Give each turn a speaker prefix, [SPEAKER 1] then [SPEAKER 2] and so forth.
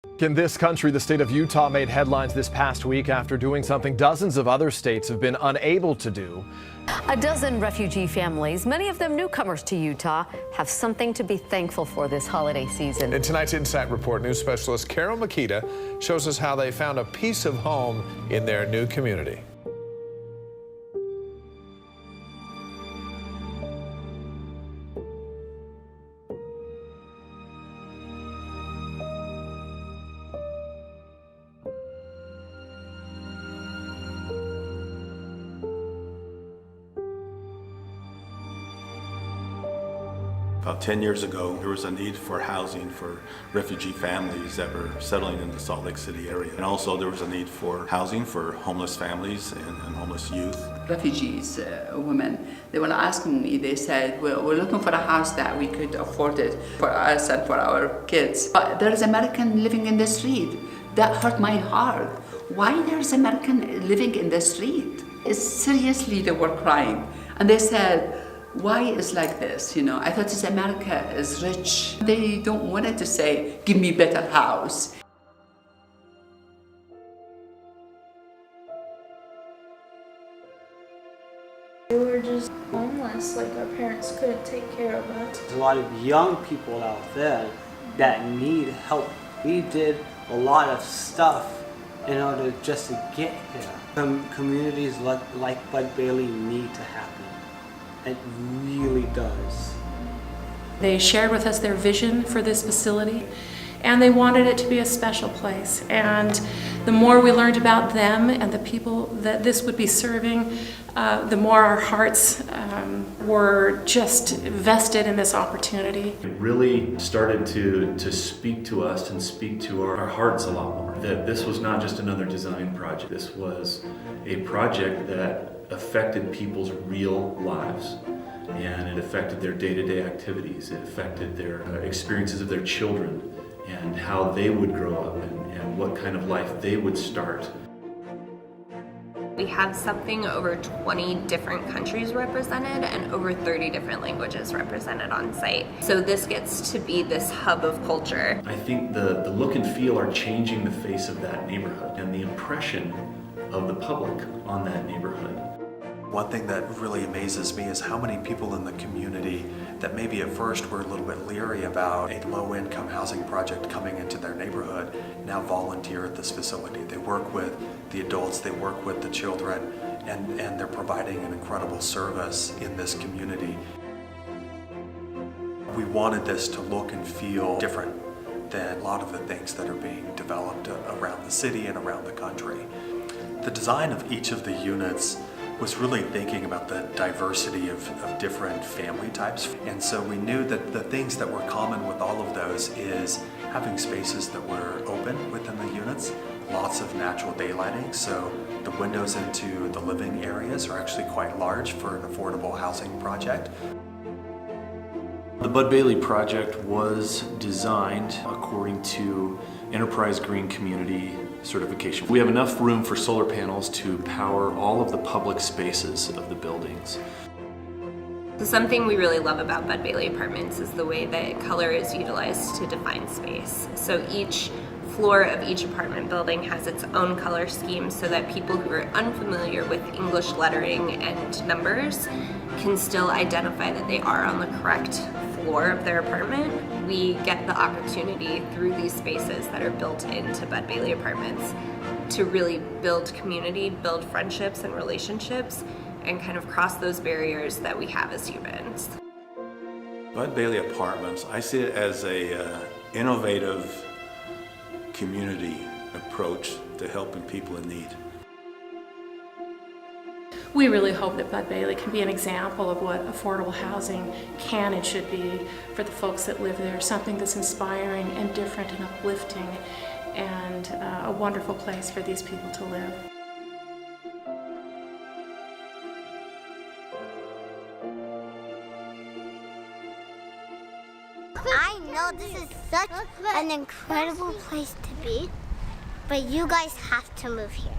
[SPEAKER 1] In this country, the state of Utah made headlines this past week after doing something dozens of other states have been unable to do.
[SPEAKER 2] A dozen refugee families, many of them newcomers to Utah, have something to be thankful for this holiday season.
[SPEAKER 3] In tonight's Insight Report, news specialist Carol Makita shows us how they found a piece of home in their new community.
[SPEAKER 4] About 10 years ago, there was a need for housing for refugee families that were settling in the Salt Lake City area. And also there was a need for housing for homeless families and homeless youth.
[SPEAKER 5] Refugees, women, they were asking me, they said, we're looking for a house that we could afford it for us and for our kids. But there's American living in the street. That hurt my heart. Why there's American living in the street? Seriously, they were crying. And they said, why is like this? You know, I thought this America is rich. They don't want it to say, give me better house.
[SPEAKER 6] We were just homeless, like our parents couldn't take care of us.
[SPEAKER 7] There's a lot of young people out there that need help. We did a lot of stuff in order just to get here. Communities like Bud Bailey need to happen. It really does.
[SPEAKER 8] They shared with us their vision for this facility, and they wanted it to be a special place. And the more we learned about them and the people that this would be serving, the more our hearts were just vested in this opportunity.
[SPEAKER 9] It really started to speak to us and speak to our hearts a lot more. That this was not just another design project. This was a project that affected people's real lives, and it affected their day-to-day activities. It affected their experiences of their children and how they would grow up and what kind of life they would start.
[SPEAKER 10] We have something over 20 different countries represented and over 30 different languages represented on site. So this gets to be this hub of culture.
[SPEAKER 9] I think the look and feel are changing the face of that neighborhood and the impression of the public on that neighborhood.
[SPEAKER 11] One thing that really amazes me is how many people in the community that maybe at first were a little bit leery about a low-income housing project coming into their neighborhood now volunteer at this facility. They work with the adults, they work with the children, and they're providing an incredible service in this community. We wanted this to look and feel different than a lot of the things that are being developed around the city and around the country. The design of each of the units was really thinking about the diversity of different family types. And so we knew that the things that were common with all of those is having spaces that were open within the units, lots of natural daylighting, so the windows into the living areas are actually quite large for an affordable housing project.
[SPEAKER 9] The Bud Bailey project was designed according to Enterprise Green Community certification. We have enough room for solar panels to power all of the public spaces of the buildings.
[SPEAKER 10] So something we really love about Bud Bailey Apartments is the way that color is utilized to define space. So each floor of each apartment building has its own color scheme so that people who are unfamiliar with English lettering and numbers can still identify that they are on the correct floor of their apartment. We get the opportunity through these spaces that are built into Bud Bailey Apartments to really build community, build friendships and relationships, and kind of cross those barriers that we have as humans.
[SPEAKER 4] Bud Bailey Apartments, I see it as a innovative community approach to helping people in need.
[SPEAKER 8] We really hope that Bud Bailey can be an example of what affordable housing can and should be for the folks that live there, something that's inspiring and different and uplifting, and a wonderful place for these people to live.
[SPEAKER 12] I know this is such an incredible place to be, but you guys have to move here.